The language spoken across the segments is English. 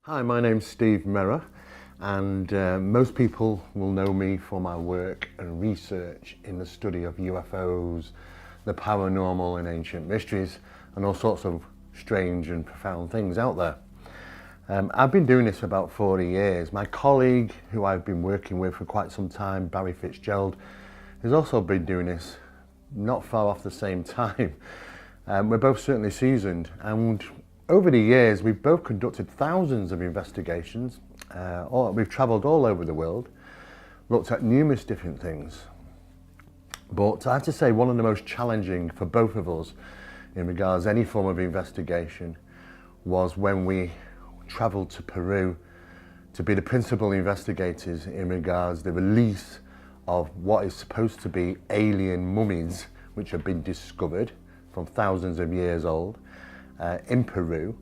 Hi, my name's Steve Mera, and most people will know me for my work and research in the study of UFOs, the paranormal and ancient mysteries, and all sorts of strange and profound things out there. I've been doing this for about 40 years. My colleague, who I've been working with for quite some time, Barry Fitzgerald, has also been doing this not far off the same time. We're both certainly seasoned, and over the years we've both conducted thousands of investigations. We've travelled all over the world, looked at numerous different things. But I have to say, one of the most challenging for both of us in regards to any form of investigation was when we travelled to Peru to be the principal investigators in regards to the release of what is supposed to be alien mummies which have been discovered from thousands of years old in Peru,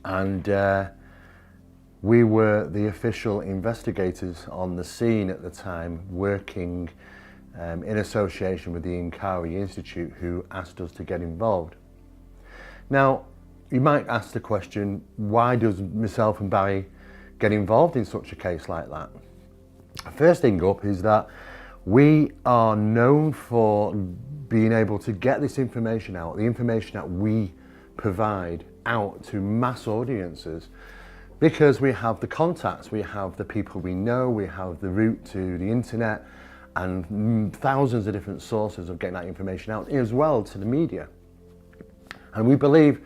and we were the official investigators on the scene at the time, working in association with the Inquiry Institute, who asked us to get involved. Now, you might ask the question, why does myself and Barry get involved in such a case like that? First thing up is that we are known for being able to get this information out, the information that we provide out to mass audiences, because we have the contacts, we have the people we know, we have the route to the internet and thousands of different sources of getting that information out as well to the media. And we believe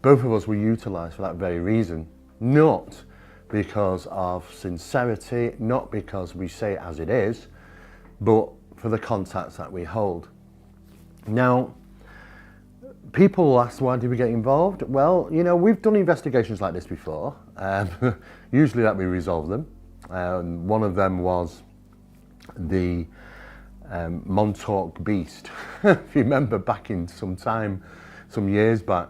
both of us were utilised for that very reason, not because of sincerity, not because we say it as it is, but for the contacts that we hold. Now, people will ask, why did we get involved? Well, you know, we've done investigations like this before. Usually that we resolve them. One of them was the Montauk Beast. If you remember back in some years back,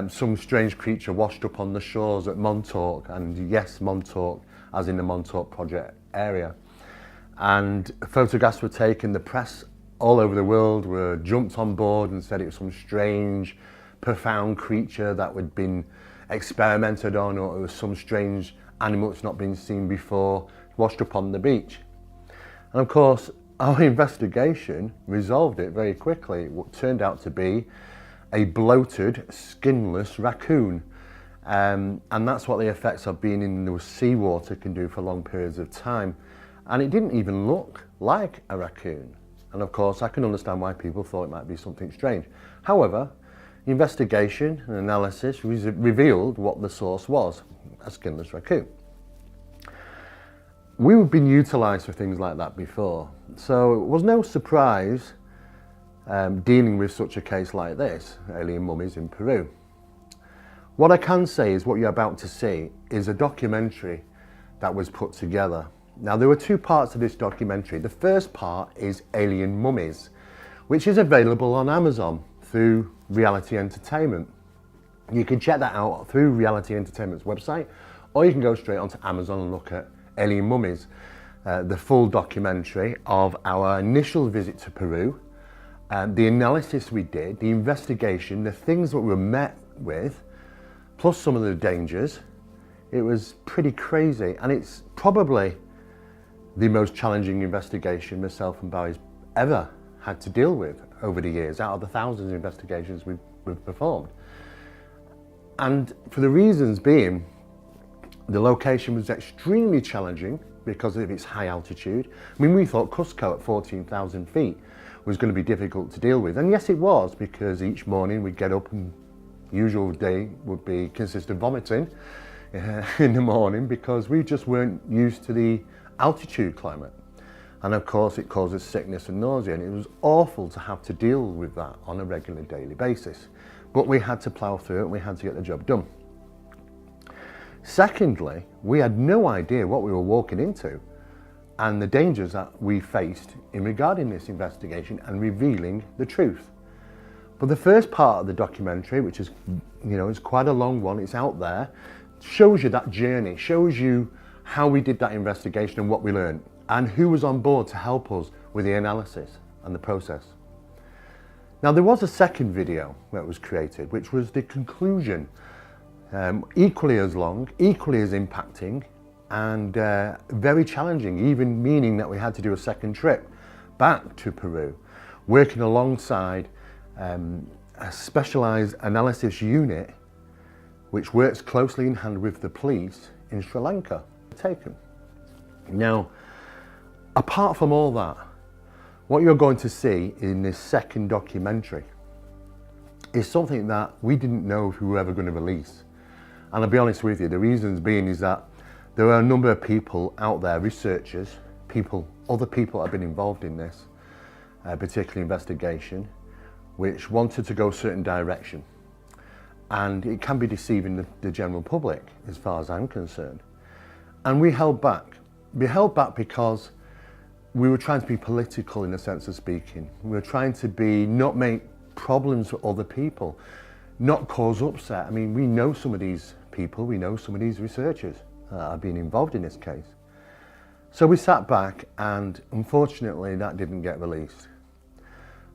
some strange creature washed up on the shores at Montauk, and yes, Montauk, as in the Montauk Project area. And photographs were taken, the press all over the world were jumped on board and said it was some strange, profound creature that had been experimented on, or it was some strange animal that's not been seen before, washed up on the beach. And of course, our investigation resolved it very quickly. What turned out to be a bloated, skinless raccoon. And that's what the effects of being in the seawater can do for long periods of time. And it didn't even look like a raccoon. And of course, I can understand why people thought it might be something strange. However, investigation and analysis revealed what the source was, a skinless raccoon. We've been utilised for things like that before, so it was no surprise dealing with such a case like this, alien mummies in Peru. What I can say is what you're about to see is a documentary that was put together. Now, there were two parts to this documentary. The first part is Alien Mummies, which is available on Amazon through Reality Entertainment. You can check that out through Reality Entertainment's website, or you can go straight onto Amazon and look at Alien Mummies, the full documentary of our initial visit to Peru, the analysis we did, the investigation, the things that we were met with, plus some of the dangers. It was pretty crazy, and it's probably the most challenging investigation myself and Barry's ever had to deal with over the years, out of the thousands of investigations we've performed. And for the reasons being, the location was extremely challenging because of its high altitude. I mean, we thought Cusco at 14,000 feet was going to be difficult to deal with. And yes, it was, because each morning we'd get up and usual day would consist of vomiting in the morning, because we just weren't used to the altitude climate. And of course it causes sickness and nausea, and it was awful to have to deal with that on a regular daily basis. But we had to plough through it, and we had to get the job done. Secondly, we had no idea what we were walking into and the dangers that we faced in regarding this investigation and revealing the truth. But the first part of the documentary, which is, you know, it's quite a long one, it's out there, shows you that journey, shows you how we did that investigation and what we learned, and who was on board to help us with the analysis and the process. Now, there was a second video that was created, which was the conclusion equally as long, equally as impacting, and very challenging, even meaning that we had to do a second trip back to Peru, working alongside a specialised analysis unit which works closely in hand with the police in Sri Lanka. Taken. Now, apart from all that, what you're going to see in this second documentary is something that we didn't know if we were ever going to release. And I'll be honest with you, the reasons being is that there are a number of people out there, researchers, other people that have been involved in this particular investigation, which wanted to go a certain direction. And it can be deceiving the general public, as far as I'm concerned. And we held back. We held back because we were trying to be political in a sense of speaking. We were trying to not make problems for other people, not cause upset. I mean, we know some of these people, we know some of these researchers that have been involved in this case. So we sat back, and unfortunately that didn't get released.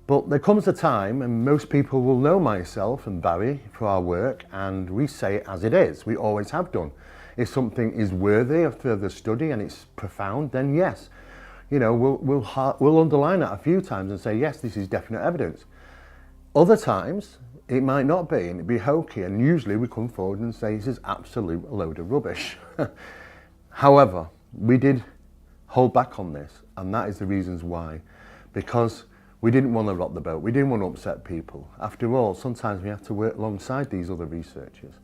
But there comes a time, and most people will know myself and Barry for our work, and we say it as it is. We always have done. If something is worthy of further study and it's profound, then yes, you know, we'll underline that a few times and say, yes, this is definite evidence. Other times, it might not be, and it'd be hokey, and usually we come forward and say this is absolute load of rubbish. However, we did hold back on this, and that is the reasons why. Because we didn't want to rock the boat, we didn't want to upset people. After all, sometimes we have to work alongside these other researchers.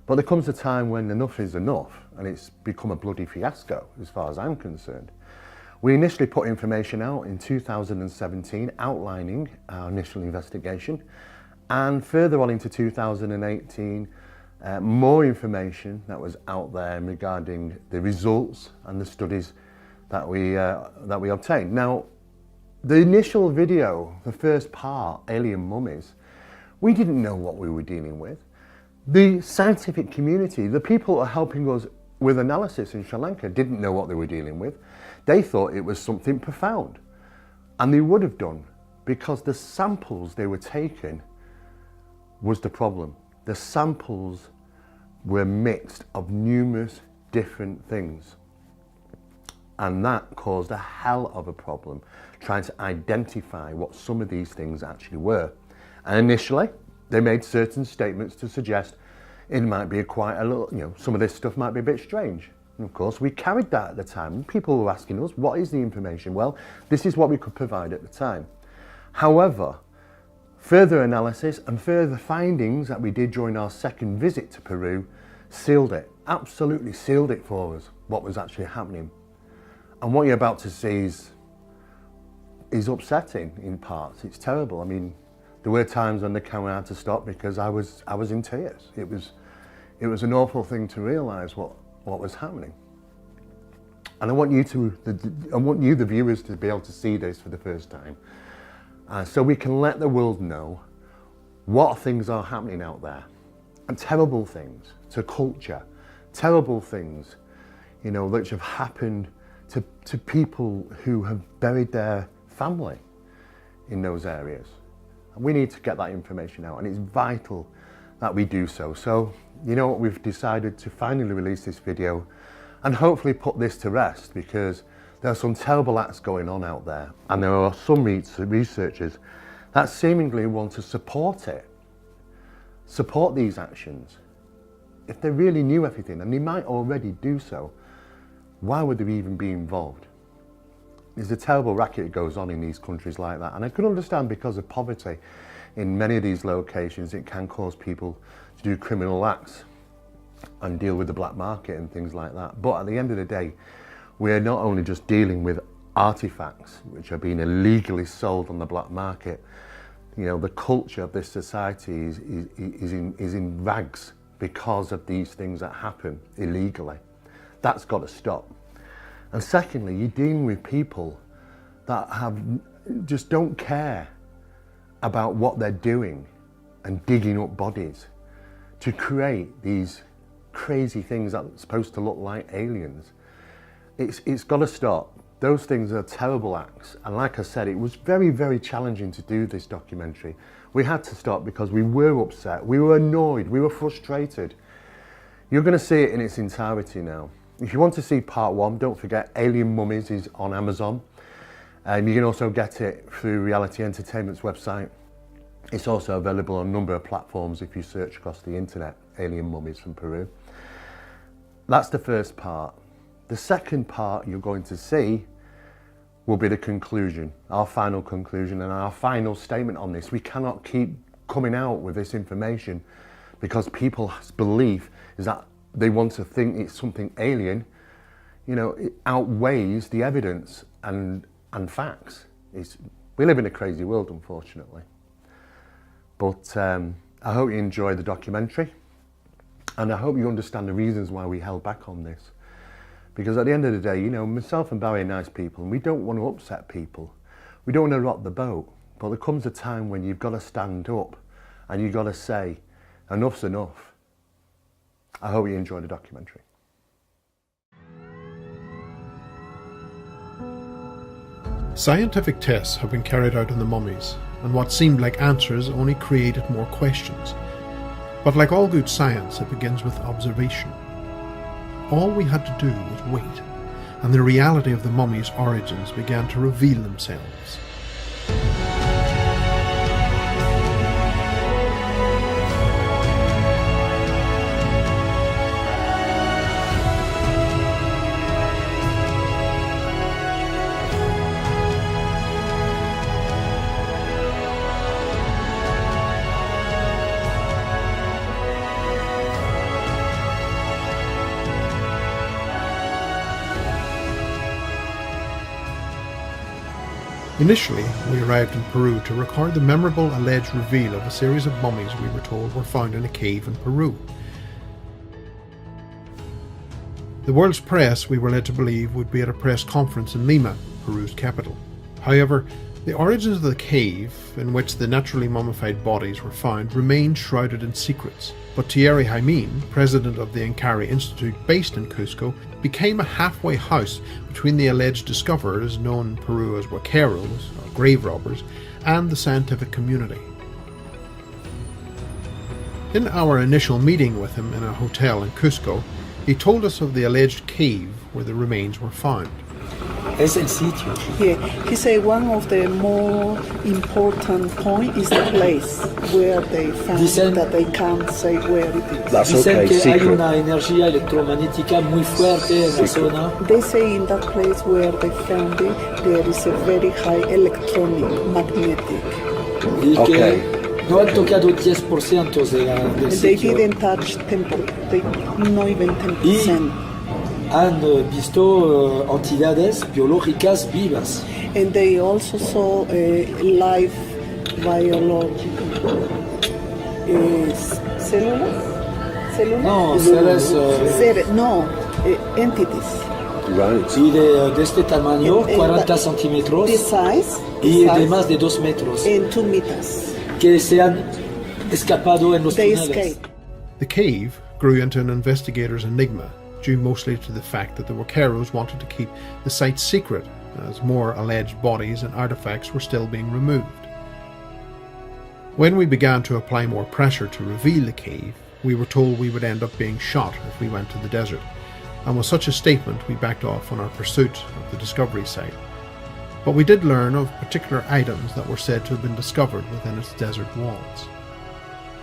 But there comes a time when enough is enough, and it's become a bloody fiasco, as far as I'm concerned. We initially put information out in 2017 outlining our initial investigation, and further on into 2018, more information that was out there regarding the results and the studies that we obtained. Now, the initial video, the first part, Alien Mummies, we didn't know what we were dealing with. The scientific community, the people who are helping us with analysis in Sri Lanka, didn't know what they were dealing with. They thought it was something profound, and they would have done, because the samples they were taking was the problem. The samples were mixed of numerous different things, and that caused a hell of a problem trying to identify what some of these things actually were. And initially, they made certain statements to suggest it might be quite a little, you know, some of this stuff might be a bit strange. And of course, we carried that at the time. People were asking us, what is the information? Well, this is what we could provide at the time. However, further analysis and further findings that we did during our second visit to Peru sealed it, absolutely sealed it for us, what was actually happening. And what you're about to see is upsetting in parts. It's terrible. I mean, there were times when the camera had to stop because I was in tears. It was an awful thing to realise what was happening. And I want you, the viewers, to be able to see this for the first time, so we can let the world know what things are happening out there, and terrible things to culture, terrible things, you know, which have happened to people who have buried their family in those areas. And we need to get that information out, and it's vital that we do so. So, you know what, we've decided to finally release this video and hopefully put this to rest, because there are some terrible acts going on out there, and there are some researchers that seemingly want to support these actions. If they really knew everything, and they might already do so, why would they even be involved? There's a terrible racket that goes on in these countries like that, and I can understand, because of poverty in many of these locations, it can cause people to do criminal acts and deal with the black market and things like that. But at the end of the day, we're not only just dealing with artifacts which are being illegally sold on the black market. You know, the culture of this society is in rags because of these things that happen illegally. That's got to stop. And secondly, you're dealing with people that just don't care about what they're doing and digging up bodies to create these crazy things that are supposed to look like aliens. It's got to stop. Those things are terrible acts. And like I said, it was very, very challenging to do this documentary. We had to stop because we were upset, we were annoyed, we were frustrated, You're going to see it in its entirety now. If you want to see part 1, don't forget Alien Mummies is on Amazon. You can also get it through Reality Entertainment's website. It's also available on a number of platforms if you search across the internet, Alien Mummies from Peru. That's the first part. The second part you're going to see will be the conclusion, our final conclusion and our final statement on this. We cannot keep coming out with this information because people's belief is that they want to think it's something alien. You know, it outweighs the evidence and facts. We live in a crazy world, unfortunately. But I hope you enjoy the documentary, and I hope you understand the reasons why we held back on this. Because at the end of the day, you know, myself and Barry are nice people, and we don't want to upset people. We don't want to rock the boat. But there comes a time when you've got to stand up and you've got to say, enough's enough. I hope you enjoy the documentary. Scientific tests have been carried out on the mummies, and what seemed like answers only created more questions. But like all good science, it begins with observation. All we had to do was wait, and the reality of the mummy's origins began to reveal themselves. Initially, we arrived in Peru to record the memorable alleged reveal of a series of mummies we were told were found in a cave in Peru. The world's press, we were led to believe, would be at a press conference in Lima, Peru's capital. However, the origins of the cave in which the naturally mummified bodies were found remained shrouded in secrets. But Thierry Jaimín, president of the Incari Institute based in Cusco, became a halfway house between the alleged discoverers, known in Peru as huaqueros, or grave robbers, and the scientific community. In our initial meeting with him in a hotel in Cusco, he told us of the alleged cave where the remains were found. Es el sitio. Yeah, he said one of the more important points is the place where they found that they can't say where it is. Dicen que hay una energía electromagnética muy fuerte en la zona. They say in that place where they found it, there is a very high electromagnetic. Y que no han tocado 10% del sitio. They didn't touch 10%, not even 10%. Han visto entidades biológicas vivas. And they also saw live biological células? No, seres... entities. Right. Y de este tamaño, 40 centímetros, y de más de 2 metros, and 2 meters. Que se han escapado en los túneles. The cave grew into an investigator's enigma, due mostly to the fact that the huaqueros wanted to keep the site secret, as more alleged bodies and artifacts were still being removed. When we began to apply more pressure to reveal the cave, we were told we would end up being shot if we went to the desert, and with such a statement we backed off on our pursuit of the discovery site. But we did learn of particular items that were said to have been discovered within its desert walls.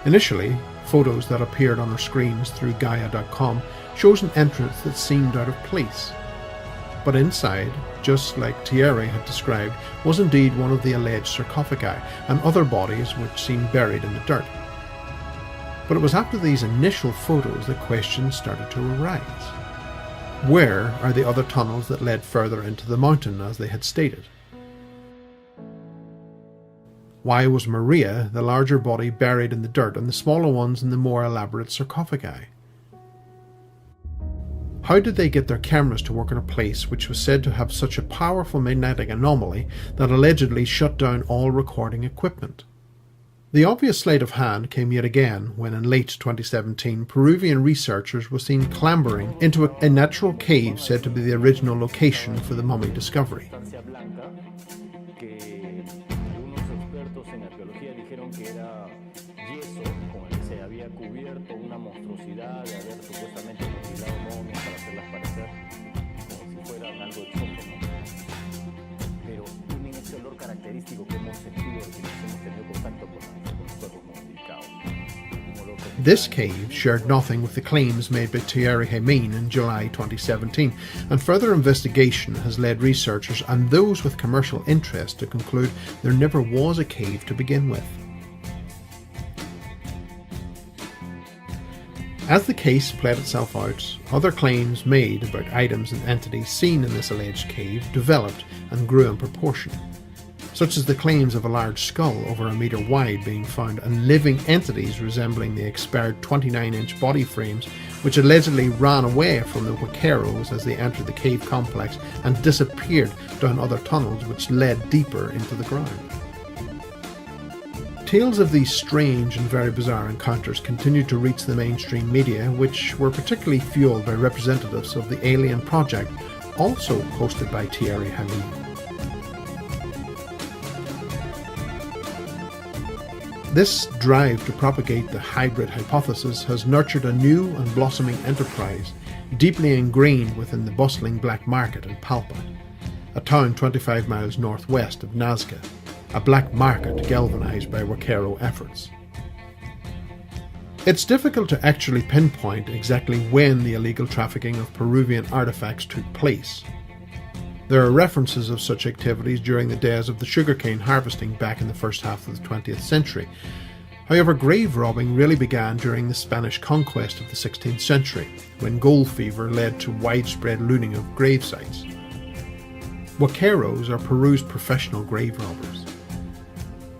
Initially, photos that appeared on our screens through Gaia.com shows an entrance that seemed out of place. But inside, just like Thierry had described, was indeed one of the alleged sarcophagi and other bodies which seemed buried in the dirt. But it was after these initial photos that questions started to arise. Where are the other tunnels that led further into the mountain, as they had stated? Why was Maria, the larger body, buried in the dirt and the smaller ones in the more elaborate sarcophagi? How did they get their cameras to work in a place which was said to have such a powerful magnetic anomaly that allegedly shut down all recording equipment? The obvious sleight of hand came yet again when in late 2017 Peruvian researchers were seen clambering into a natural cave said to be the original location for the mummy discovery. expertos en arqueología dijeron que era yeso con el que se había cubierto una monstruosidad de haber supuestamente mutilado momias para hacerlas parecer como si fueran algo exógeno. Pero tienen ese olor característico que hemos sentido de quienes hemos tenido contacto con los cuerpos momificados. This cave shared nothing with the claims made by Thierry Hémin in July 2017, and further investigation has led researchers and those with commercial interest to conclude there never was a cave to begin with. As the case played itself out, other claims made about items and entities seen in this alleged cave developed and grew in proportion, such as the claims of a large skull over a metre wide being found and living entities resembling the expired 29-inch body frames which allegedly ran away from the Huaqueros as they entered the cave complex and disappeared down other tunnels which led deeper into the ground. Tales of these strange and very bizarre encounters continued to reach the mainstream media, which were particularly fueled by representatives of the Alien Project, also hosted by Thierry Hémin. This drive to propagate the hybrid hypothesis has nurtured a new and blossoming enterprise, deeply ingrained within the bustling black market in Palpa, a town 25 miles northwest of Nazca, a black market galvanised by Huaquero efforts. It's difficult to actually pinpoint exactly when the illegal trafficking of Peruvian artefacts took place. There are references of such activities during the days of the sugarcane harvesting back in the first half of the 20th century. However, grave robbing really began during the Spanish conquest of the 16th century, when gold fever led to widespread looting of grave sites. Huaqueros are Peru's professional grave robbers.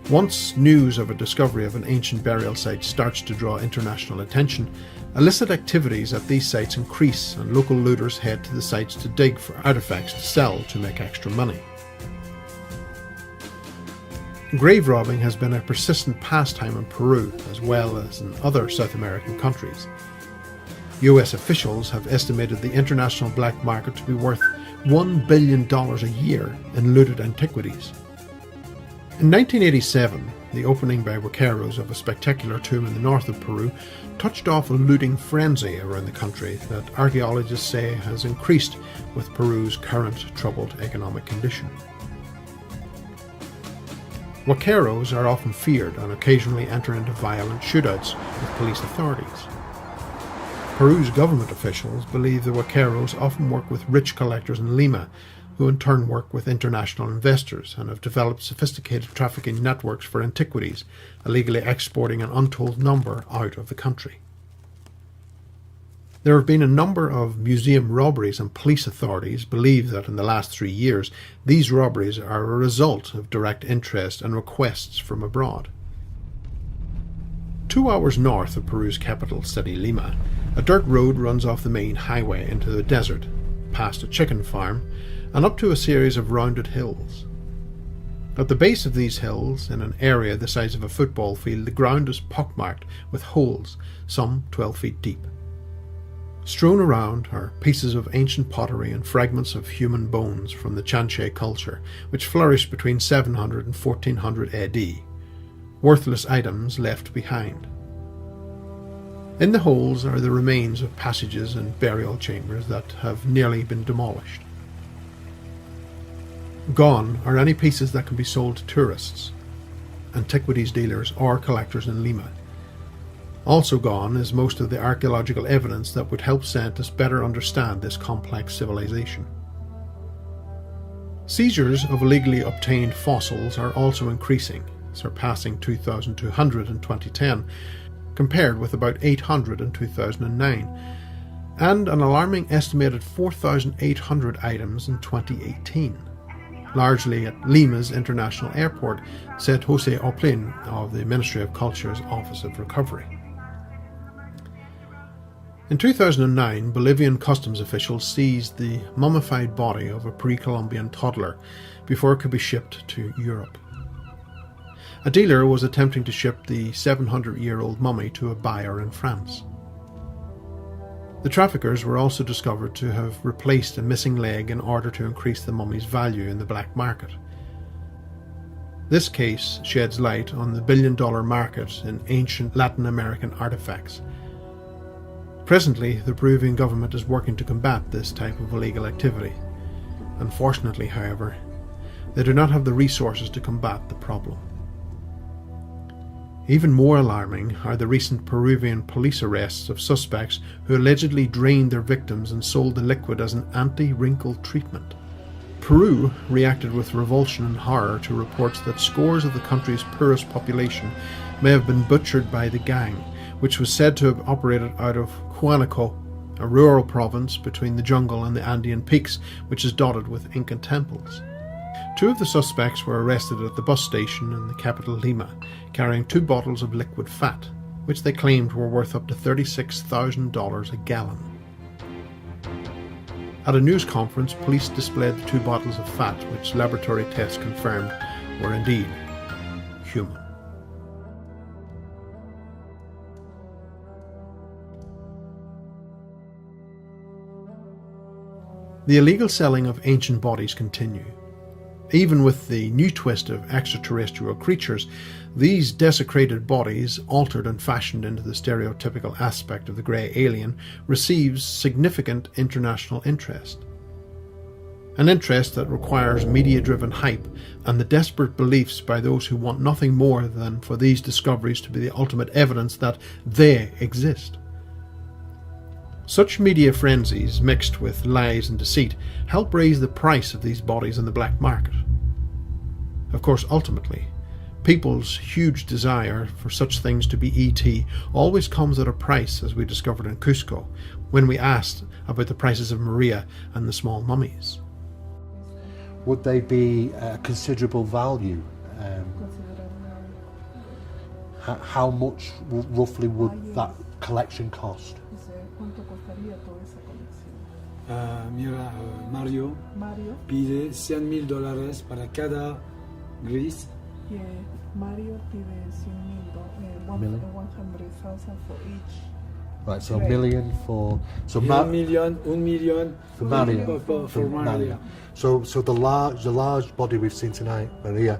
Once news of a discovery of an ancient burial site starts to draw international attention, illicit activities at these sites increase and local looters head to the sites to dig for artefacts to sell to make extra money. Grave robbing has been a persistent pastime in Peru as well as in other South American countries. US officials have estimated the international black market to be worth $1 billion a year in looted antiquities. In 1987, the opening by Huaqueros of a spectacular tomb in the north of Peru touched off a looting frenzy around the country that archaeologists say has increased with Peru's current troubled economic condition. Huaqueros are often feared and occasionally enter into violent shootouts with police authorities. Peru's government officials believe the Huaqueros often work with rich collectors in Lima, who in turn work with international investors and have developed sophisticated trafficking networks for antiquities, illegally exporting an untold number out of the country. There have been a number of museum robberies, and police authorities believe that in the last 3 years these robberies are a result of direct interest and requests from abroad. 2 hours north of Peru's capital city Lima, a dirt road runs off the main highway into the desert, past a chicken farm, and up to a series of rounded hills. At the base of these hills, in an area the size of a football field, the ground is pockmarked with holes, some 12 feet deep. Strewn around are pieces of ancient pottery and fragments of human bones from the Chanche culture, which flourished between 700 and 1400 AD, worthless items left behind. In the holes are the remains of passages and burial chambers that have nearly been demolished. Gone are any pieces that can be sold to tourists, antiquities dealers or collectors in Lima. Also gone is most of the archaeological evidence that would help scientists better understand this complex civilization. Seizures of illegally obtained fossils are also increasing, surpassing 2,200 in 2010, compared with about 800 in 2009, and an alarming estimated 4,800 items in 2018. Largely at Lima's International Airport, said José Oplin of the Ministry of Culture's Office of Recovery. In 2009, Bolivian customs officials seized the mummified body of a pre-Columbian toddler before it could be shipped to Europe. A dealer was attempting to ship the 700-year-old mummy to a buyer in France. The traffickers were also discovered to have replaced a missing leg in order to increase the mummy's value in the black market. This case sheds light on the billion-dollar market in ancient Latin American artifacts. Presently, the Peruvian government is working to combat this type of illegal activity. Unfortunately, however, they do not have the resources to combat the problem. Even more alarming are the recent Peruvian police arrests of suspects who allegedly drained their victims and sold the liquid as an anti-wrinkle treatment. Peru reacted with revulsion and horror to reports that scores of the country's poorest population may have been butchered by the gang, which was said to have operated out of Huánuco, a rural province between the jungle and the Andean peaks, which is dotted with Inca temples. 2 of the suspects were arrested at the bus station in the capital Lima, carrying 2 bottles of liquid fat, which they claimed were worth up to $36,000 a gallon. At a news conference, police displayed the 2 bottles of fat, which laboratory tests confirmed were indeed human. The illegal selling of ancient bodies continue. Even with the new twist of extraterrestrial creatures, these desecrated bodies, altered and fashioned into the stereotypical aspect of the grey alien, receives significant international interest. An interest that requires media-driven hype and the desperate beliefs by those who want nothing more than for these discoveries to be the ultimate evidence that they exist. Such media frenzies, mixed with lies and deceit, help raise the price of these bodies in the black market. Of course, ultimately, people's huge desire for such things to be ET always comes at a price, as we discovered in Cusco, when we asked about the prices of Mera and the small mummies. Would they be a considerable value? How much roughly would that collection cost? Mira, Mario pide $100,000 para cada gris. Yeah, Mario pide Million? 100,000 for each. Right, so Right. $1 million for... So $1 million for Mario. for Maria. So the large body we've seen tonight, Maria,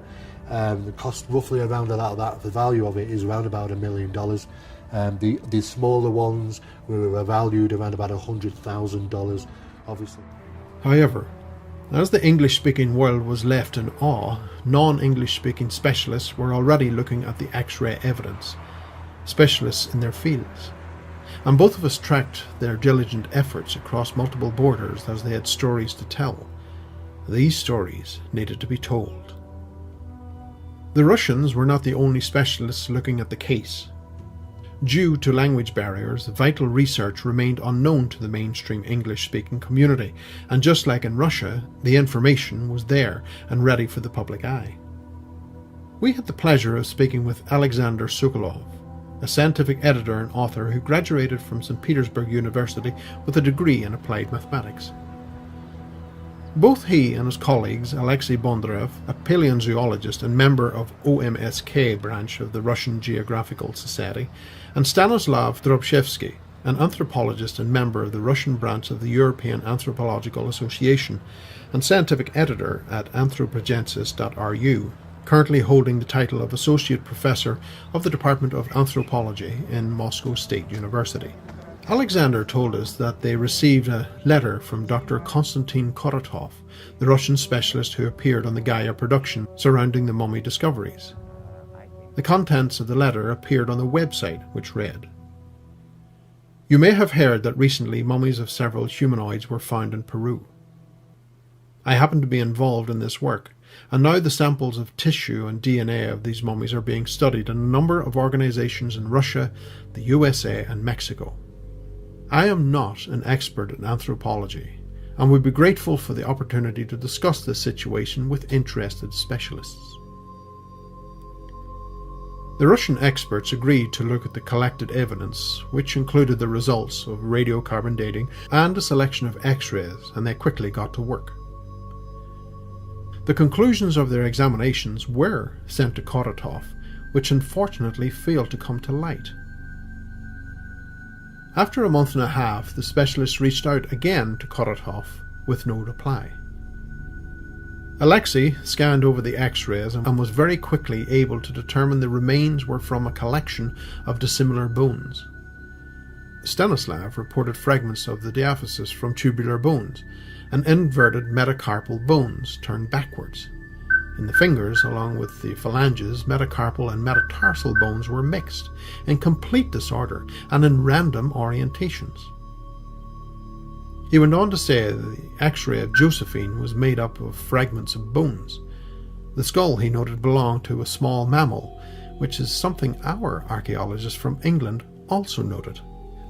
the cost roughly around that. The value of it is around about $1 million. The smaller ones were valued around about $100,000, obviously. However, as the English-speaking world was left in awe, non-English-speaking specialists were already looking at the X-ray evidence, specialists in their fields. And both of us tracked their diligent efforts across multiple borders as they had stories to tell. These stories needed to be told. The Russians were not the only specialists looking at the case. Due to language barriers, vital research remained unknown to the mainstream English-speaking community, and just like in Russia, the information was there and ready for the public eye. We had the pleasure of speaking with Alexander Sokolov, a scientific editor and author who graduated from St. Petersburg University with a degree in applied mathematics. Both he and his colleagues, Alexei Bondarev, a paleozoologist and member of OMSK branch of the Russian Geographical Society, and Stanislav Drobshevsky, an anthropologist and member of the Russian branch of the European Anthropological Association and scientific editor at anthropogenesis.ru, currently holding the title of Associate Professor of the Department of Anthropology in Moscow State University. Alexander told us that they received a letter from Dr. Konstantin Korotov, the Russian specialist who appeared on the Gaia production surrounding the mummy discoveries. The contents of the letter appeared on the website, which read, "You may have heard that recently mummies of several humanoids were found in Peru. I happen to be involved in this work, and now the samples of tissue and DNA of these mummies are being studied in a number of organizations in Russia, the USA, and Mexico. I am not an expert in anthropology, and would be grateful for the opportunity to discuss this situation with interested specialists." The Russian experts agreed to look at the collected evidence, which included the results of radiocarbon dating and a selection of X-rays, and they quickly got to work. The conclusions of their examinations were sent to Korotov, which unfortunately failed to come to light. After a month and a half, the specialists reached out again to Korotov with no reply. Alexei scanned over the x-rays and was very quickly able to determine the remains were from a collection of dissimilar bones. Stanislav reported fragments of the diaphysis from tubular bones and inverted metacarpal bones turned backwards. In the fingers, along with the phalanges, metacarpal and metatarsal bones were mixed, in complete disorder and in random orientations. He went on to say that the X-ray of Josephine was made up of fragments of bones. The skull, he noted, belonged to a small mammal, which is something our archaeologists from England also noted.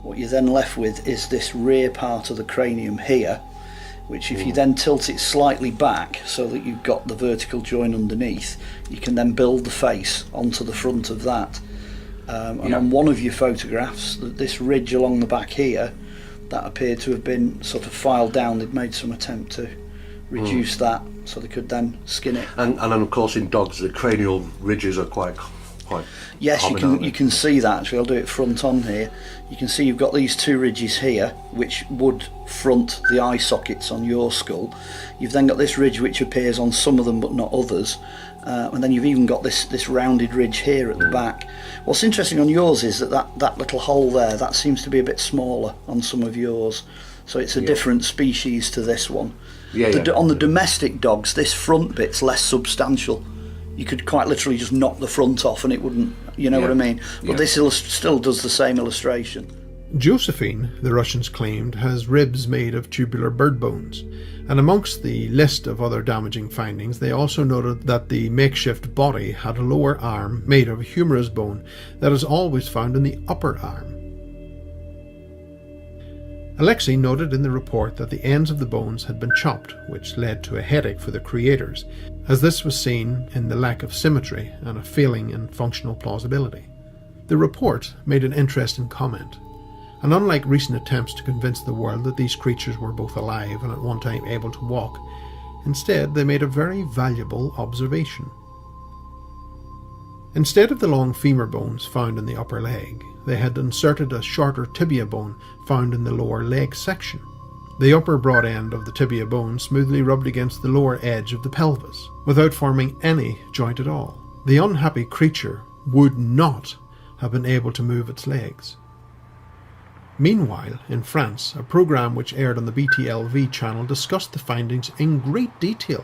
What you're then left with is this rear part of the cranium here, which if you then tilt it slightly back so that you've got the vertical join underneath, you can then build the face onto the front of that. And on one of your photographs, this ridge along the back here, that appeared to have been sort of filed down. They'd made some attempt to reduce that so they could then skin it. And of course in dogs the cranial ridges are quite yes, common, you can see that actually. I'll do it front on here. You can see you've got these two ridges here which would front the eye sockets on your skull. You've then got this ridge which appears on some of them but not others, and then you've even got this rounded ridge here at the back. What's interesting on yours is that little hole there, that seems to be a bit smaller on some of yours, so it's a different species to this one. On the domestic dogs, this front bit's less substantial. You could quite literally just knock the front off and it wouldn't, you know what I mean? But this still does the same illustration. Josephine, the Russians claimed, has ribs made of tubular bird bones, and amongst the list of other damaging findings they also noted that the makeshift body had a lower arm made of a humerus bone that is always found in the upper arm. Alexei noted in the report that the ends of the bones had been chopped, which led to a headache for the creators, as this was seen in the lack of symmetry and a failing in functional plausibility. The report made an interesting comment, and unlike recent attempts to convince the world that these creatures were both alive and at one time able to walk, instead they made a very valuable observation. Instead of the long femur bones found in the upper leg, they had inserted a shorter tibia bone found in the lower leg section. The upper broad end of the tibia bone smoothly rubbed against the lower edge of the pelvis, without forming any joint at all. The unhappy creature would not have been able to move its legs. Meanwhile, in France, a programme which aired on the BTLV channel discussed the findings in great detail,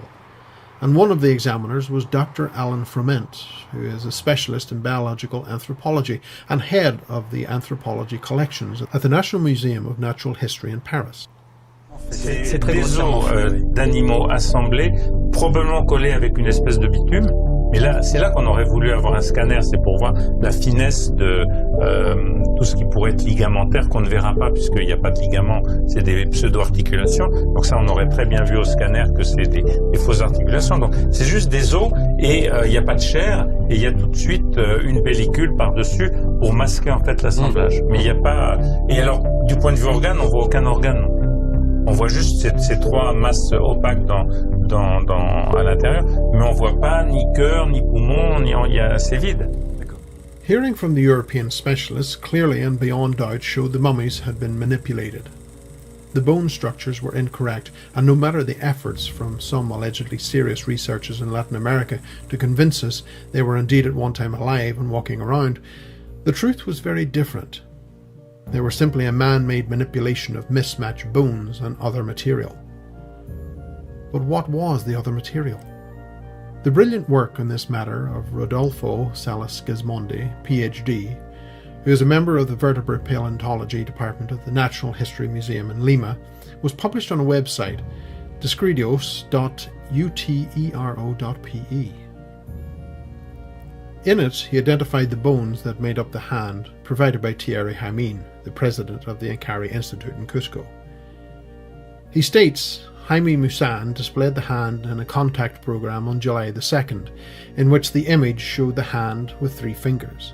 and one of the examiners was Dr. Alan Froment, who is a specialist in biological anthropology and head of the anthropology collections at the National Museum of Natural History in Paris. C'est des os d'animaux assemblés, probablement collés avec une espèce de bitume. Mais là, c'est là qu'on aurait voulu avoir un scanner, c'est pour voir la finesse de tout ce qui pourrait être ligamentaire qu'on ne verra pas puisqu'il n'y a pas de ligament, c'est des pseudo-articulations. Donc ça, on aurait très bien vu au scanner que c'est des fausses articulations. Donc c'est juste des os et il n'y a pas de chair et il y a tout de suite une pellicule par-dessus pour masquer en fait l'assemblage. Mais il n'y a pas... Et alors, du point de vue organe, on voit aucun organe. On voit juste ces trois masses opaques à l'intérieur, mais on voit pas ni cœur, ni poumon, c'est vide. Hearing from the European specialists clearly and beyond doubt showed the mummies had been manipulated. The bone structures were incorrect, and no matter the efforts from some allegedly serious researchers in Latin America to convince us they were indeed at one time alive and walking around, the truth was very different. They were simply a man-made manipulation of mismatched bones and other material. But what was the other material? The brilliant work on this matter of Rodolfo Salas Gismondi, PhD, who is a member of the Vertebrate Paleontology Department of the Natural History Museum in Lima, was published on a website, discredios.utero.pe. In it, he identified the bones that made up the hand provided by Thierry Jaimín, the president of the Incari Institute in Cusco. He states Jaime Musan displayed the hand in a contact program on July the 2nd, in which the image showed the hand with 3 fingers.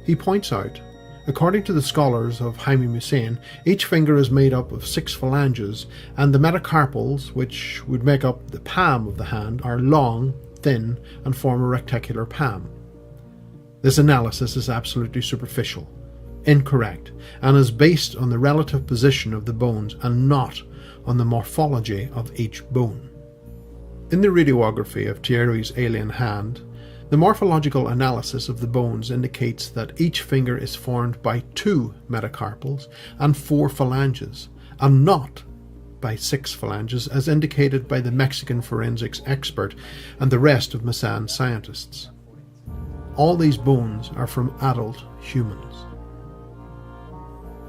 He points out, according to the scholars of Jaime Musan, each finger is made up of 6 phalanges, and the metacarpals, which would make up the palm of the hand, are long, thin, and form a rectangular palm. This analysis is absolutely superficial, incorrect, and is based on the relative position of the bones and not on the morphology of each bone. In the radiography of Thierry's alien hand, the morphological analysis of the bones indicates that each finger is formed by 2 metacarpals and 4 phalanges, and not by 6 phalanges as indicated by the Mexican forensics expert and the rest of Masan scientists. All these bones are from adult humans.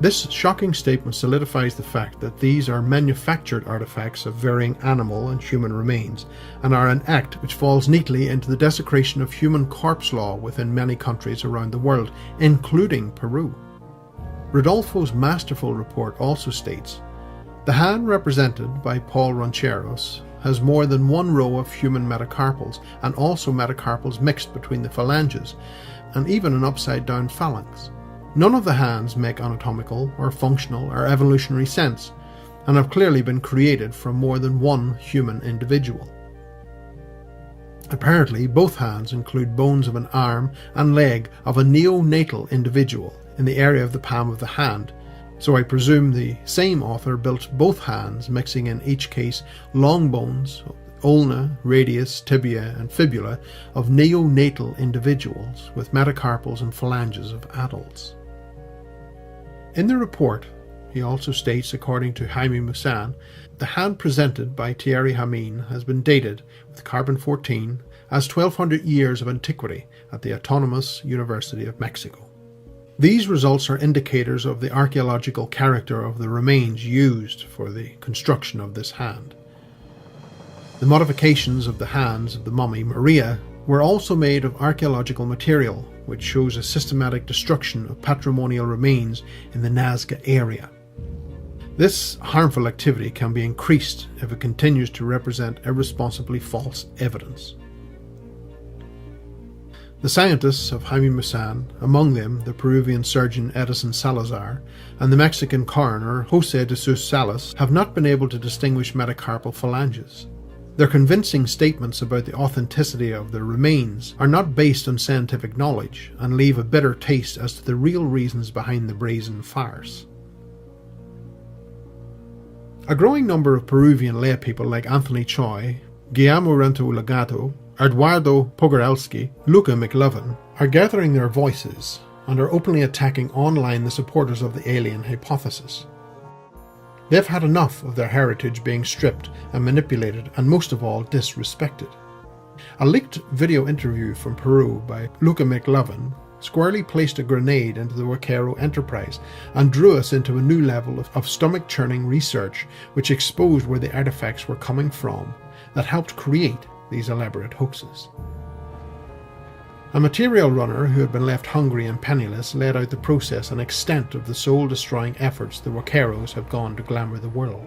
This shocking statement solidifies the fact that these are manufactured artifacts of varying animal and human remains, and are an act which falls neatly into the desecration of human corpse law within many countries around the world, including Peru. Rodolfo's masterful report also states, the hand represented by Paul Rancheros has more than 1 row of human metacarpals, and also metacarpals mixed between the phalanges, and even an upside-down phalanx. None of the hands make anatomical or functional or evolutionary sense, and have clearly been created from more than 1 human individual. Apparently, both hands include bones of an arm and leg of a neonatal individual in the area of the palm of the hand, so I presume the same author built both hands, mixing in each case long bones, ulna, radius, tibia and fibula of neonatal individuals with metacarpals and phalanges of adults. In the report, he also states, according to Jaime Musan, the hand presented by Thierry Jamin has been dated with carbon-14 as 1200 years of antiquity at the Autonomous University of Mexico. These results are indicators of the archaeological character of the remains used for the construction of this hand. The modifications of the hands of the mummy Mera were also made of archaeological material, which shows a systematic destruction of patrimonial remains in the Nazca area. This harmful activity can be increased if it continues to represent irresponsibly false evidence. The scientists of Jaime Musan, among them the Peruvian surgeon Edison Salazar and the Mexican coroner Jose de Sus Salas, have not been able to distinguish metacarpal phalanges. Their convincing statements about the authenticity of the remains are not based on scientific knowledge and leave a bitter taste as to the real reasons behind the brazen farce. A growing number of Peruvian laypeople like Anthony Choi, Guillermo Rento-Legato, Eduardo Pogorelski, Luca McLovin are gathering their voices and are openly attacking online the supporters of the alien hypothesis. They've had enough of their heritage being stripped and manipulated and most of all disrespected. A leaked video interview from Peru by Luca McLovin squarely placed a grenade into the Huaquero enterprise and drew us into a new level of stomach-churning research which exposed where the artifacts were coming from that helped create these elaborate hoaxes. A material runner who had been left hungry and penniless laid out the process and extent of the soul-destroying efforts the Huaqueros have gone to glamour the world.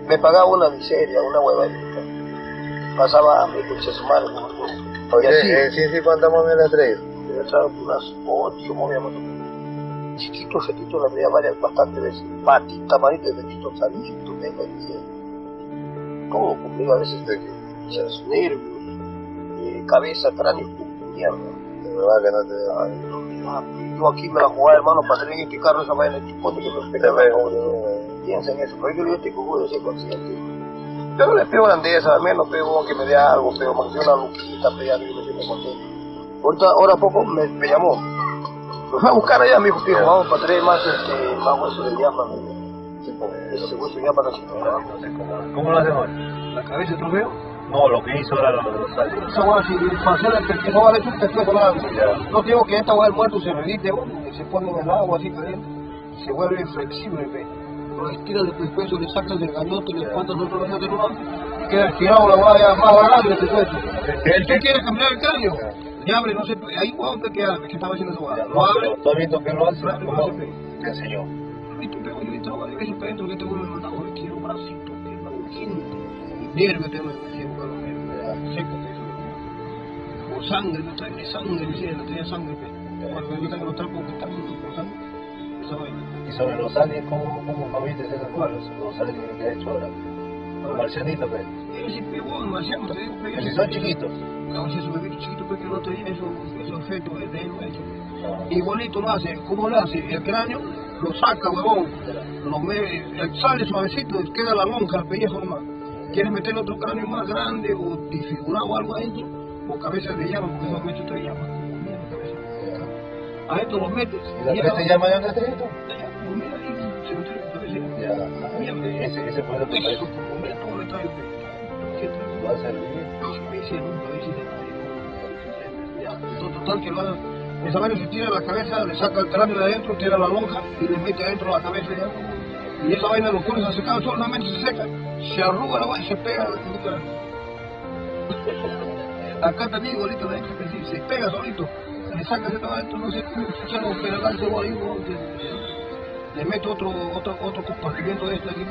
Me pagaba una miseria, una huevadita. Pasaba hambre, con su madre. Oye, sí, ¿cuántas momias le ha traído? Le he traído unas 8 momias más o menos. Chiquitos, las veía varias, bastantes veces. Patita, manita, de petitos, salitos, venga, todo conmigo a veces de los nervios, cabeza, cráneo, mierda. De verdad que no te... yo aquí me la jugaba, hermano, para tener en este carro esa vaina de chipote que me pegaba. Piensa en eso, porque yo estoy cojudo de ser consciente. Yo no le pego grandeza, al menos pego que me dé algo, pero me una luquita, pero yo me siento contento. Ahora poco me llamó. Me fue a buscar allá, me dijo, vamos para traer más hueso de llama. Ese hueso de llama no se puede. ¿Cómo lo hacemos? ¿La cabeza tú veo? No, lo que hizo era los salios. Esa hueá, si para hacer el pesquero, no vale tú pesquero nada. No digo que esta hueá del muerto se revite, se pone en el agua así caliente, se vuelve inflexible, ve. Lo estiras del pescuezo, le sacas del gañote, le espantas otro gañote nuevo y queda estirado la hueá más barato del pescuezo. ¿Tú quieres cambiar el cráneo? Y abre, no sé, ahí hueá usted que estaba haciendo esa hueá. Lo abre. ¿Tú has visto que lo hace? ¿Cómo te enseñó? Y tú pego, yo estaba de veces para dentro que te vuelve a mandar, quiero un bracito, que es la urgente. Nervio te vuelve a llevar los nervios, seco que eso. Por sangre, no trae sangre, no tenía sangre. Cuando yo tengo los trapos que están por sangre, esa vaina. Y sobre los aliens, ¿cómo viste esas cosas? Los aliens que ha hecho ahora. Los marcianitos, pues. Ese pebón, marciano, te digo, Si son chiquitos. No, si es un bebito chiquito, porque el otro día esos fetos de él, igualito lo hace. ¿Cómo lo hace? El cráneo lo saca, huevón, sale suavecito, queda la lonja, el pellejo nomás. ¿Quieres meter otro cráneo más grande o disfigurado algo adentro? O cabeza de llama, porque esos metes de llama. Adentro los metes. ¿Y la cabeza de llama de dónde está esto? Mira ahí, se mete la cabeza. Ese fue lo que eso, mira todo le trae. va a servir. Total que va, esa vaina se tira la cabeza, le saca el cráneo de adentro, tira la lonja y le mete adentro la cabeza ya. Y esa vaina lo pones a secar, solamente se seca, se arruga la vaina y se pega. Acá también igualito la gente que se pega solito, le saca ese adentro, no sé cómo se llama, pero ahí le mete otro compartimiento de este aquí.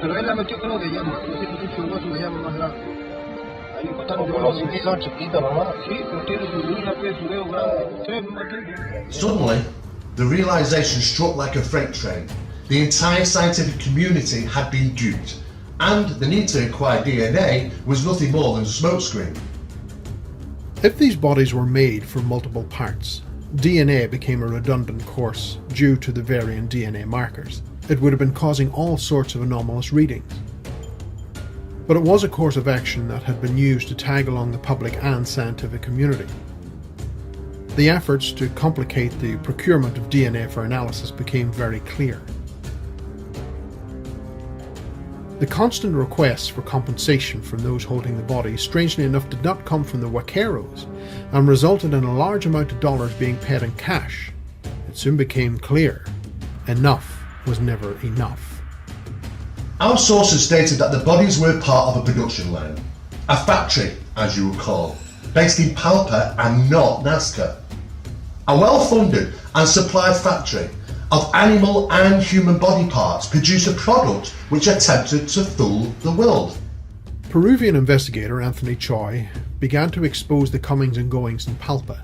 Pero él la metió creo de llama, no sé si es un hueso de llama más grande. Los son chiquitos nomás. Sí, pero tiene su luna, su dedo grande. Suddenly, the realization struck like a freight train. The entire scientific community had been duped, and the need to acquire DNA was nothing more than a smokescreen. If these bodies were made from multiple parts, DNA became a redundant course due to the varying DNA markers. It would have been causing all sorts of anomalous readings. But it was a course of action that had been used to tag along the public and scientific community. The efforts to complicate the procurement of DNA for analysis became very clear. The constant requests for compensation from those holding the bodies, strangely enough, did not come from the vaqueros and resulted in a large amount of dollars being paid in cash. It soon became clear enough was never enough. Our sources stated that the bodies were part of a production line, a factory, as you recall, based in Palpa and not Nazca. A well-funded and supplied factory of animal and human body parts produced a product which attempted to fool the world. Peruvian investigator Anthony Choi began to expose the comings and goings in Palpa,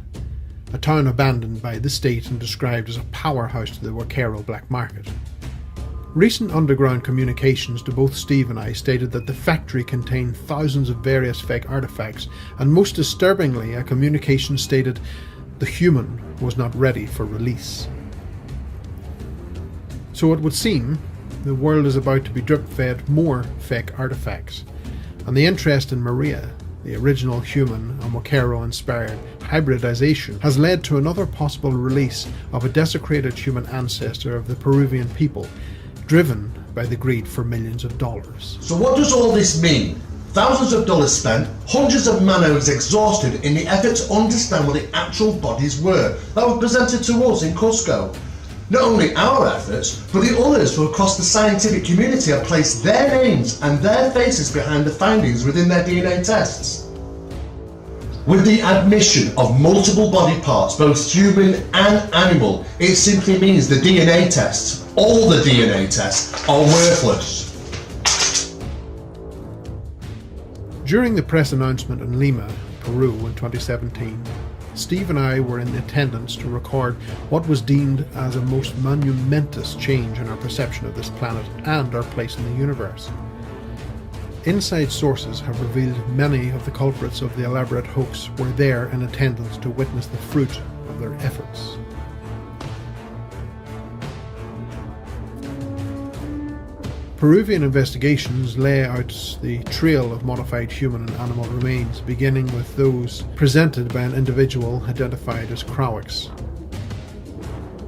a town abandoned by the state and described as a powerhouse to the vaquero black market. Recent underground communications to both Steve and I stated that the factory contained thousands of various fake artifacts, and most disturbingly, a communication stated the human was not ready for release. So it would seem the world is about to be drip-fed more fake artifacts, and the interest in Mera, the original human and vaquero-inspired hybridization, has led to another possible release of a desecrated human ancestor of the Peruvian people, driven by the greed for millions of dollars. So what does all this mean? Thousands of dollars spent, hundreds of man-hours exhausted in the effort to understand what the actual bodies were that were presented to us in Cusco. Not only our efforts, but the others who across the scientific community have placed their names and their faces behind the findings within their DNA tests. With the admission of multiple body parts, both human and animal, it simply means the DNA tests, all the DNA tests, are worthless. During the press announcement in Lima, Peru in 2017, Steve and I were in attendance to record what was deemed as a most monumentous change in our perception of this planet and our place in the universe. Inside sources have revealed many of the culprits of the elaborate hoax were there in attendance to witness the fruit of their efforts. Peruvian investigations lay out the trail of modified human and animal remains, beginning with those presented by an individual identified as Crowix.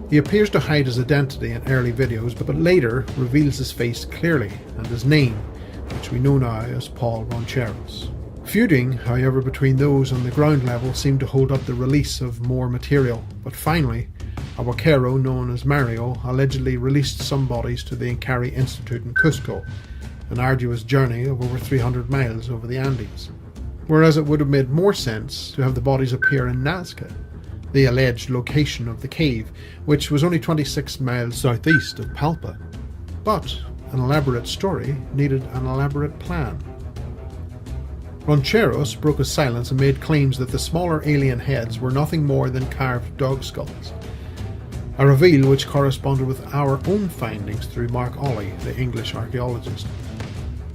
He appears to hide his identity in early videos, but later reveals his face clearly and his name, which we know now as Paul Roncheros. Feuding, however, between those on the ground level seemed to hold up the release of more material, but finally, a vaquero known as Mario allegedly released some bodies to the Incari Institute in Cusco, an arduous journey of over 300 miles over the Andes. Whereas it would have made more sense to have the bodies appear in Nazca, the alleged location of the cave, which was only 26 miles southeast of Palpa. But an elaborate story needed an elaborate plan. Roncheros broke his silence and made claims that the smaller alien heads were nothing more than carved dog skulls. A reveal which corresponded with our own findings through Mark Ollie, the English archaeologist.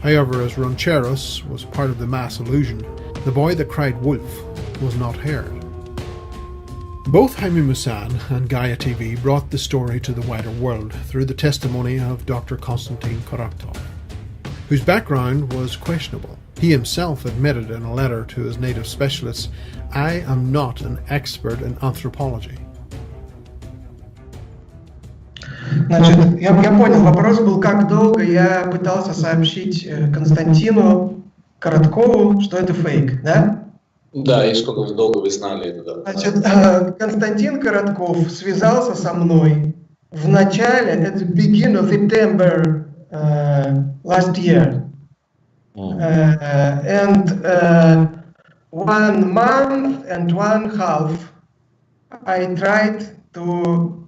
However, as Rancheros was part of the mass illusion, the boy that cried wolf was not heard. Both Jaime Maussan and Gaia TV brought the story to the wider world through the testimony of Dr. Konstantin Korotkov, whose background was questionable. He himself admitted in a letter to his native specialists, "I am not an expert in anthropology." Значит, я понял, вопрос был, как долго я пытался сообщить Константину Короткову, что это фейк, да? Да, и сколько долго вы знали это, да? Значит, Константин Коротков связался со мной в начале, at the beginning of September last year. And 1 month and 1.5 I tried to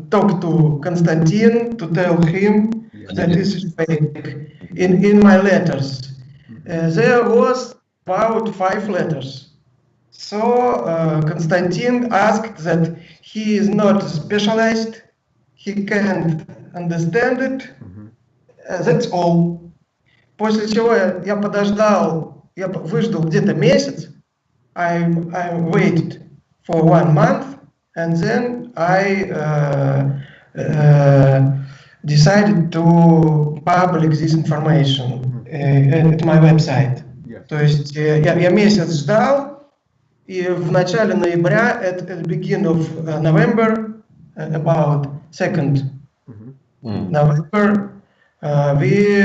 talk to Konstantin to tell him that this is fake in my letters. There was about 5 letters. So Konstantin asked that he is not specialized, he can't understand it. That's all. После чего я подождал, я выждал где-то месяц. I waited for 1 month, and then I decided to publish this information at my website. То есть я месяц ждал, и в начале ноября, at the beginning of November, about 2nd November, we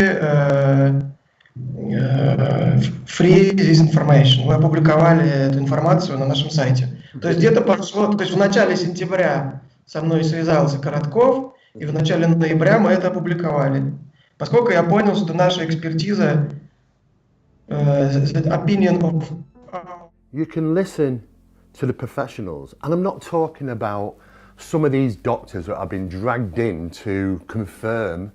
free this information. Мы опубликовали эту информацию на нашем сайте. То есть где-то прошло, то есть в начале сентября со мной связался Коротков, и в начале ноября мы это опубликовали. Поскольку я понял, что наша экспертиза, the opinion of... You can listen to the professionals, and I'm not talking about some of these doctors that have been dragged in to confirm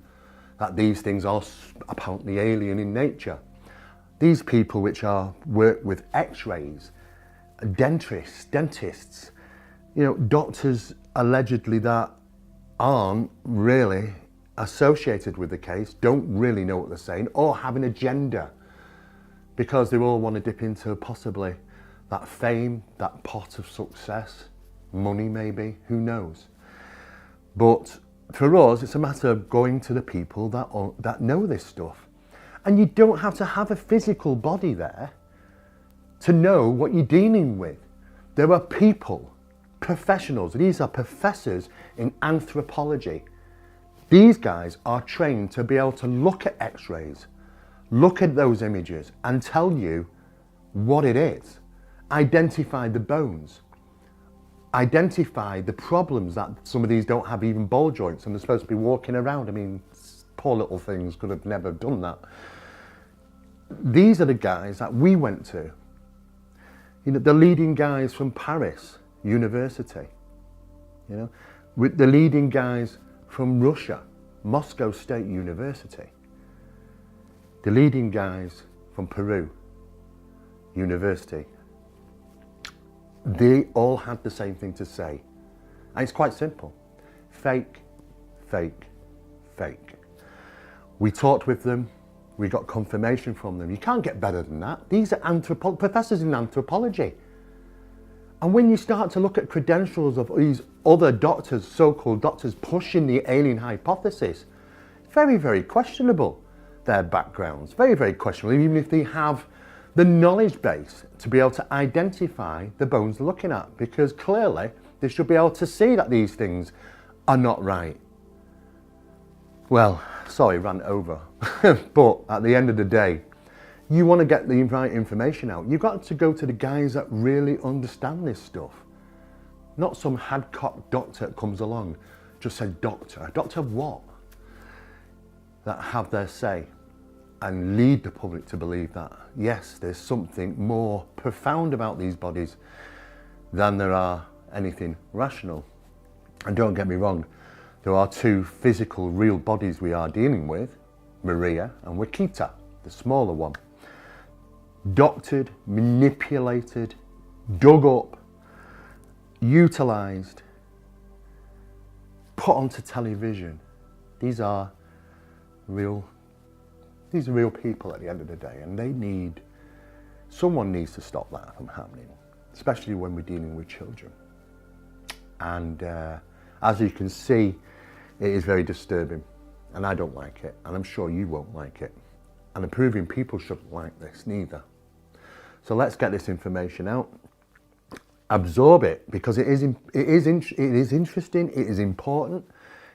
that these things are apparently alien in nature. These people which work with x-rays, dentists, you know, doctors allegedly that aren't really associated with the case, don't really know what they're saying, or have an agenda, because they all want to dip into possibly that fame, that pot of success, money maybe, who knows. But for us, it's a matter of going to the people that know this stuff. And you don't have to have a physical body there to know what you're dealing with. There are people, professionals, these are professors in anthropology. These guys are trained to be able to look at x-rays, look at those images and tell you what it is, identify the bones, identify the problems that some of these don't have even ball joints and they're supposed to be walking around. I mean, poor little things could have never done that. These are the guys that we went to. You know, the leading guys from Paris University, you know, with the leading guys from Russia, Moscow State University, the leading guys from Peru University. They all had the same thing to say. And it's quite simple. Fake, fake, fake. We talked with them. We got confirmation from them. You can't get better than that. These are professors in anthropology. And when you start to look at credentials of these other doctors, so-called doctors, pushing the alien hypothesis, very, very questionable, their backgrounds. Very, very questionable, even if they have the knowledge base to be able to identify the bones they're looking at, because clearly they should be able to see that these things are not right. Well, sorry, ran over. But at the end of the day, you want to get the right information out. You've got to go to the guys that really understand this stuff. Not some Hadcock doctor that comes along, just said doctor. A doctor of what? That have their say and lead the public to believe that, yes, there's something more profound about these bodies than there are anything rational. And don't get me wrong, there are 2 physical, real bodies we are dealing with, Mera and Wakita, the smaller one. Doctored, manipulated, dug up, utilised, put onto television. These are real These are real people at the end of the day, and someone needs to stop that from happening, especially when we're dealing with children. And as you can see, it is very disturbing, and I don't like it, and I'm sure you won't like it. And the Peruvian people shouldn't like this neither. So let's get this information out, absorb it, because it is interesting, it is important,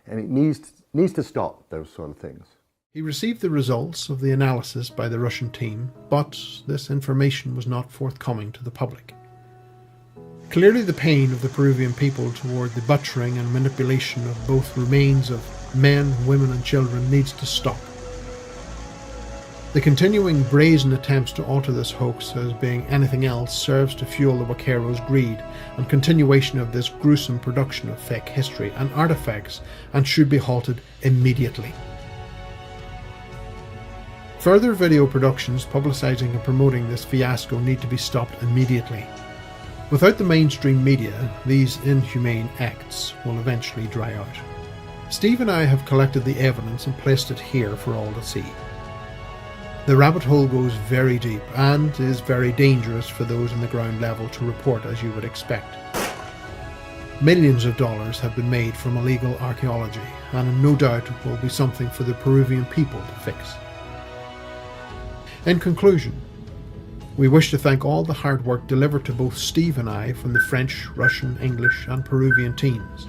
and it needs to stop those sort of things. He received the results of the analysis by the Russian team, but this information was not forthcoming to the public. Clearly the pain of the Peruvian people toward the butchering and manipulation of both remains of men, women and children needs to stop. The continuing brazen attempts to alter this hoax as being anything else serves to fuel the Vaqueros' greed and continuation of this gruesome production of fake history and artifacts, and should be halted immediately. Further video productions publicising and promoting this fiasco need to be stopped immediately. Without the mainstream media, these inhumane acts will eventually dry out. Steve and I have collected the evidence and placed it here for all to see. The rabbit hole goes very deep and is very dangerous for those in the ground level to report, as you would expect. Millions of dollars have been made from illegal archaeology, and no doubt it will be something for the Peruvian people to fix. In conclusion, we wish to thank all the hard work delivered to both Steve and I from the French, Russian, English and Peruvian teams.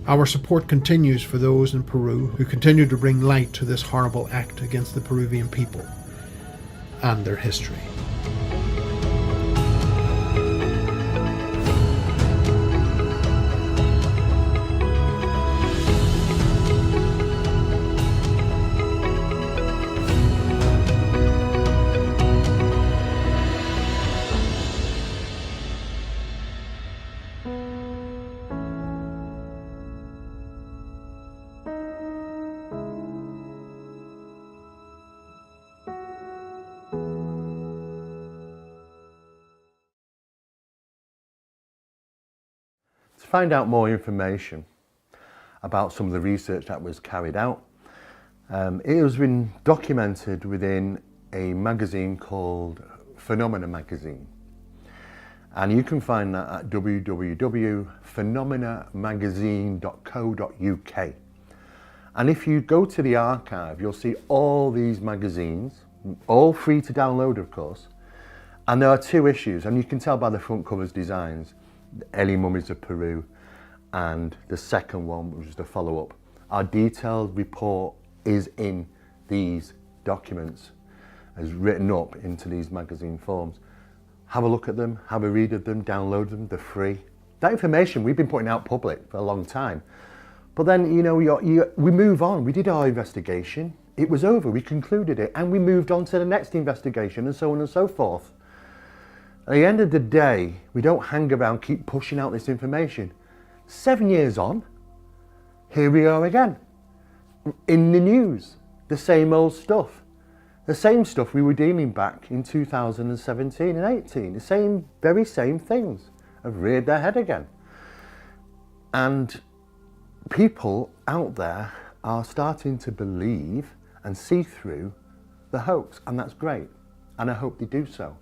Our support continues for those in Peru who continue to bring light to this horrible act against the Peruvian people and their history. To find out more information about some of the research that was carried out, it has been documented within a magazine called Phenomena magazine, and you can find that at www.phenomenamagazine.co.uk. and if you go to the archive, you'll see all these magazines, all free to download of course, and there are two issues, and you can tell by the front covers designs, the early mummies of Peru, and the second one, which is the follow-up. Our detailed report is in these documents, as written up into these magazine forms. Have a look at them, have a read of them, download them, they're free. That information we've been putting out public for a long time. But then, you know, we move on. We did our investigation, it was over, we concluded it, and we moved on to the next investigation, and so on and so forth. At the end of the day, we don't hang around, keep pushing out this information. 7 years on, here we are again, in the news, the same old stuff. The same stuff we were dealing back in 2017 and 18, the very same things have reared their head again. And people out there are starting to believe and see through the hoax, and that's great, and I hope they do so.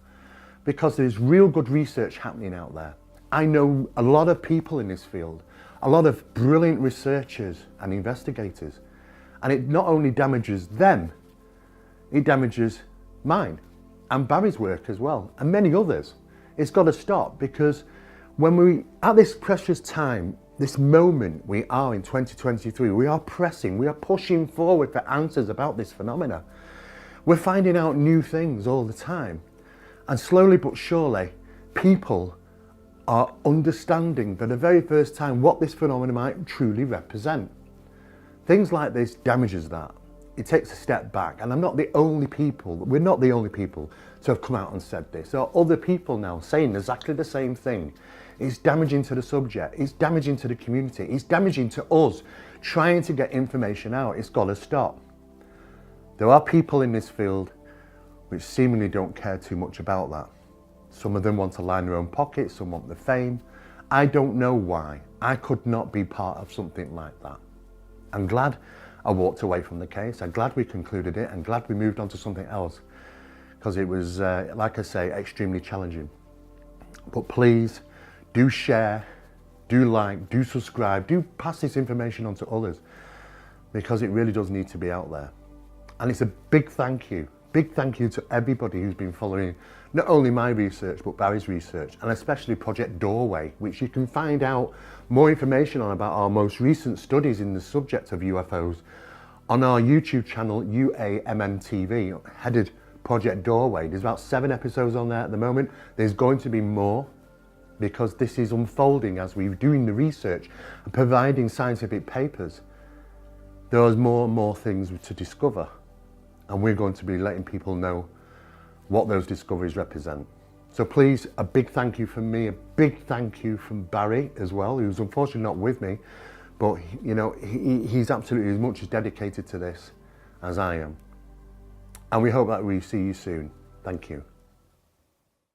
Because there's real good research happening out there. I know a lot of people in this field, a lot of brilliant researchers and investigators, and it not only damages them, it damages mine and Barry's work as well, and many others. It's got to stop, because when at this precious time, this moment we are in 2023, we are pushing forward for answers about this phenomena. We're finding out new things all the time. And slowly but surely, people are understanding for the very first time what this phenomenon might truly represent. Things like this damages that. It takes a step back, and we're not the only people to have come out and said this. There are other people now saying exactly the same thing. It's damaging to the subject, it's damaging to the community, it's damaging to us trying to get information out. It's got to stop. There are people in this field which seemingly don't care too much about that. Some of them want to line their own pockets, some want the fame. I don't know why. I could not be part of something like that. I'm glad I walked away from the case. I'm glad we concluded it and glad we moved on to something else, because it was, like I say, extremely challenging. But please do share, do like, do subscribe, do pass this information on to others, because it really does need to be out there. And it's a big thank you to everybody who's been following not only my research but Barry's research, and especially Project Doorway, which you can find out more information on about our most recent studies in the subject of UFOs on our YouTube channel UAMMTV, headed Project Doorway. There's about 7 episodes on there at the moment. There's going to be more, because this is unfolding as we're doing the research and providing scientific papers. There's more and more things to discover, and we're going to be letting people know what those discoveries represent. So please, a big thank you from me, a big thank you from Barry as well, who's unfortunately not with me, but you know, he's absolutely as much as dedicated to this as I am. And we hope that we see you soon. Thank you.